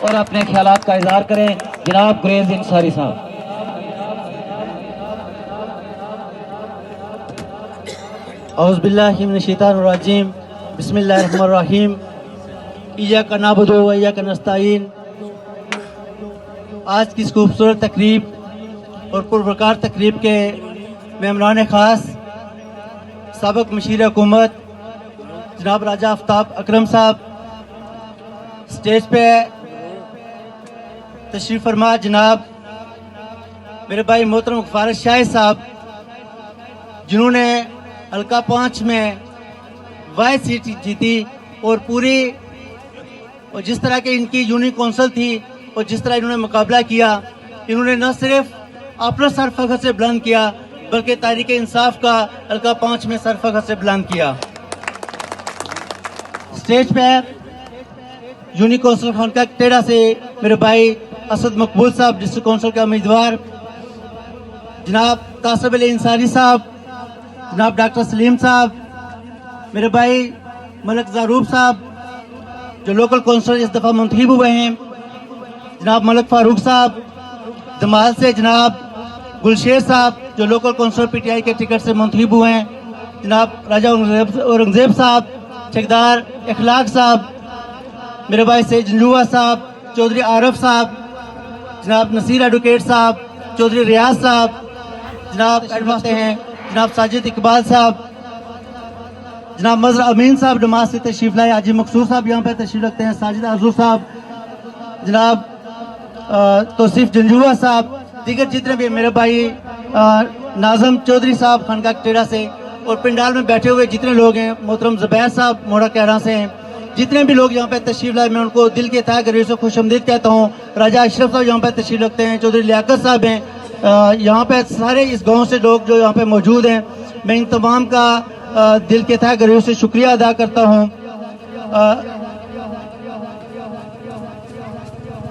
اور اپنے خیالات کا اظہار کریں جناب گریز انصاری صاحب۔ اعوذ باللہ من الشیطان الرجیم، بسم اللہ الرحمن الرحیم، ایاک نعبد و ایاک نستعین۔ آج کی اس خوبصورت تقریب اور پربرکات تقریب کے مہمان خاص سابق مشیر حکومت جناب راجہ آفتاب اکرم صاحب، اسٹیج پہ تشریف فرما جناب میرے بھائی محترم فارغ شاہد صاحب، جنہوں نے حلقہ 5 میں واحد سیٹ جیتی، اور جس طرح کی ان کی یونین کونسل تھی اور جس طرح انہوں نے مقابلہ کیا، انہوں نے نہ صرف اپنا سر فخر سے بلند کیا بلکہ تحریک انصاف کا حلقہ 5 میں سر فخر سے بلند کیا۔ اسٹیج پہ یونین کونسل خانقاہ ٹیڑا سے میرے بھائی اسد مقبول صاحب، ڈسٹرکٹ کونسل کا امیدوار، جناب قاسم علی انصاری صاحب، جناب ڈاکٹر سلیم صاحب، میرے بھائی ملک زاروب صاحب جو لوکل کونسل اس دفعہ منتخب ہوئے ہیں، جناب ملک فاروق صاحب، دمال سے جناب گلشیر صاحب جو local council P T I کے ٹکٹ سے منتخب ہوئے ہیں، جناب راجہ اورنگزیب صاحب، ٹھیکیدار اخلاق صاحب، میرے بھائی سید جنجوہ صاحب، چودھری عارف صاحب، جناب نصیر ایڈوکیٹ صاحب، چودھری ریاض صاحب، جناب ایڈوکیٹ ہیں جناب ساجد اقبال صاحب، جناب مظہر امین صاحب نماز سے تشریف لائے، حاجی مقصود صاحب یہاں پہ تشریف رکھتے ہیں، ساجد حضور صاحب، جناب توصیف جنجوہ صاحب، دیگر جتنے بھی میرے بھائی ناظم چودھری صاحب خانقاہ ٹیڑا سے، اور پنڈال میں بیٹھے ہوئے جتنے لوگ ہیں، محترم زبیر صاحب موڑا کہراں سے ہیں، جتنے بھی لوگ یہاں پہ تشریف لائے میں ان کو دل کے تہہ گہرائیوں سے خوش آمدید کہتا ہوں۔ راجہ اشرف صاحب یہاں پہ تشریف رکھتے ہیں، چودھری لیاقت صاحب ہیں، یہاں پہ سارے اس گاؤں سے لوگ جو یہاں پہ موجود ہیں، میں ان تمام کا دل کے تہہ گہرائیوں سے شکریہ ادا کرتا ہوں۔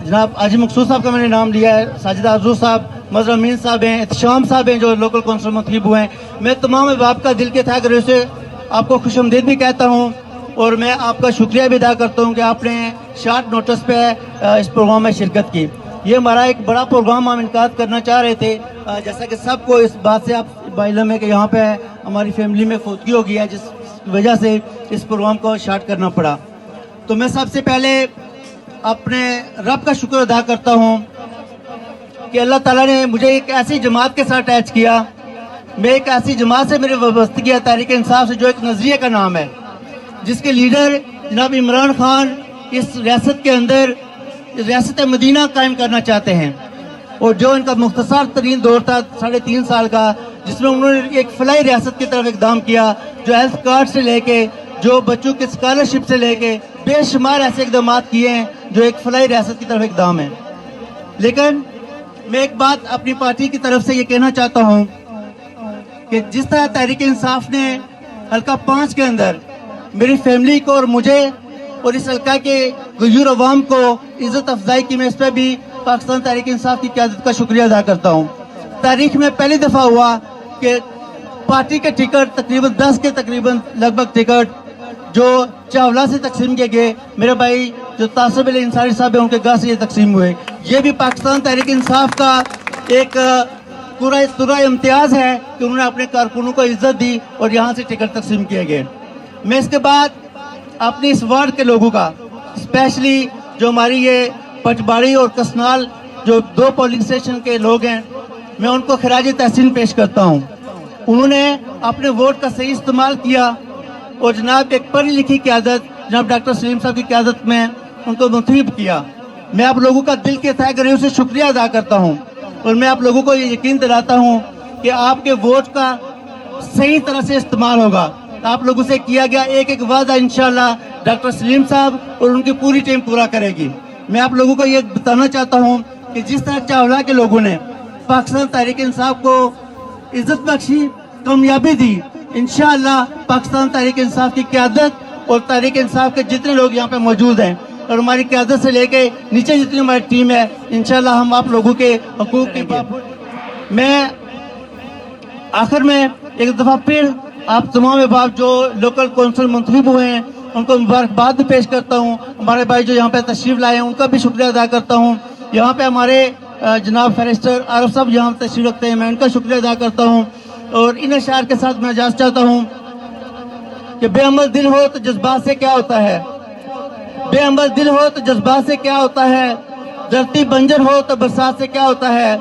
جناب حاجی مقصود صاحب کا میں نے نام لیا ہے، ساجدہ حضور صاحب، مظہر امین صاحب ہیں، احتشام صاحب ہیں جو لوکل کونسل منتخب ہوئے ہیں، میں تمام احباب کا دل کے تہہ گہرائیوں سے آپ کو خوش آمدید بھی کہتا ہوں، اور میں آپ کا شکریہ بھی ادا کرتا ہوں کہ آپ نے شارٹ نوٹس پہ اس پروگرام میں شرکت کی۔ یہ ہمارا ایک بڑا پروگرام ہم انعقاد کرنا چاہ رہے تھے، جیسا کہ سب کو اس بات سے آپ علم ہے کہ یہاں پہ ہماری فیملی میں فوتگی ہو گئی ہے، جس وجہ سے اس پروگرام کو شارٹ کرنا پڑا۔ تو میں سب سے پہلے اپنے رب کا شکر ادا کرتا ہوں کہ اللہ تعالیٰ نے مجھے ایک ایسی جماعت کے ساتھ اٹیچ کیا، میں ایک ایسی جماعت سے میری وابستگی ہے تحریک انصاف سے، جو ایک نظریے کا نام ہے، جس کے لیڈر جناب عمران خان اس ریاست کے اندر ریاست مدینہ قائم کرنا چاہتے ہیں، اور جو ان کا مختصر ترین دور تھا 3.5 سال کا، جس میں انہوں نے ایک فلاحی ریاست کی طرف اقدام کیا، جو ہیلتھ کارڈ سے لے کے، جو بچوں کے اسکالرشپ سے لے کے بے شمار ایسے اقدامات کیے ہیں جو ایک فلاحی ریاست کی طرف اقدام ہے۔ لیکن میں ایک بات اپنی پارٹی کی طرف سے یہ کہنا چاہتا ہوں کہ جس طرح تحریک انصاف نے حلقہ 5 کے اندر میری فیملی کو اور مجھے اور اس حلقہ کے غیور عوام کو عزت افزائی کی، میں اس پہ بھی پاکستان تحریک انصاف کی قیادت کا شکریہ ادا کرتا ہوں۔ تاریخ میں پہلی دفعہ ہوا کہ پارٹی کے ٹکٹ تقریباً 10 کے تقریباً لگ بھگ ٹکٹ جو چاولہ سے تقسیم کیے گئے، میرے بھائی جو قاسم علی انصاری صاحب ہیں ان کے گھر سے یہ تقسیم ہوئے، یہ بھی پاکستان تحریک انصاف کا ایک پورا امتیاز ہے کہ انہوں نے اپنے کارکنوں کو عزت دی اور یہاں سے ٹکٹ تقسیم کیے گئے۔ میں اس کے بعد اپنی اس وارڈ کے لوگوں کا، اسپیشلی جو ہماری یہ پٹباڑی اور کسنال جو 2 پولنگ اسٹیشن کے لوگ ہیں، میں ان کو خراج تحسین پیش کرتا ہوں۔ انہوں نے اپنے ووٹ کا صحیح استعمال کیا اور جناب ایک پڑھی لکھی قیادت جناب ڈاکٹر سلیم صاحب کی قیادت میں ان کو منتخب کیا۔ میں آپ لوگوں کا دل کے تہہ گہرائیوں سے شکریہ ادا کرتا ہوں، اور میں آپ لوگوں کو یہ یقین دلاتا ہوں کہ آپ کے ووٹ کا صحیح طرح سے استعمال ہوگا۔ آپ لوگوں سے کیا گیا ایک وعدہ انشاءاللہ ڈاکٹر سلیم صاحب اور ان کی پوری ٹیم پورا کرے گی۔ میں آپ لوگوں کو یہ بتانا چاہتا ہوں کہ جس طرح چاولہ کے لوگوں نے پاکستان تحریک انصاف کو عزت بخشی، کامیابی دی، انشاءاللہ پاکستان تحریک انصاف کی قیادت اور تحریک انصاف کے جتنے لوگ یہاں پہ موجود ہیں اور ہماری قیادت سے لے کے نیچے جتنی ہماری ٹیم ہے، انشاءاللہ ہم آپ لوگوں کے حقوق کی میں آخر میں ایک دفعہ پھر آپ تمام احباب جو لوکل کونسل منتخب ہوئے ہیں ان کو مبارکباد بھی پیش کرتا ہوں. ہمارے بھائی جو یہاں پہ تشریف لائے ہیں ان کا بھی شکریہ ادا کرتا ہوں. یہاں پہ ہمارے جناب فیرسٹر عارف صاحب یہاں پہ تشریف رکھتے ہیں, میں ان کا شکریہ ادا کرتا ہوں. اور ان اشعار کے ساتھ میں اجازت چاہتا ہوں کہ بے عمل دل ہو تو جذبات سے کیا ہوتا ہے, بے عمل دل ہو تو جذبات سے کیا ہوتا ہے, دھرتی بنجر ہو تو برسات سے کیا ہوتا ہے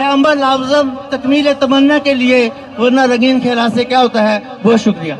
عمل لازم تکمیل تمنا کے لیے, ورنہ رنگین خیالات سے کیا ہوتا ہے. بہت شکریہ.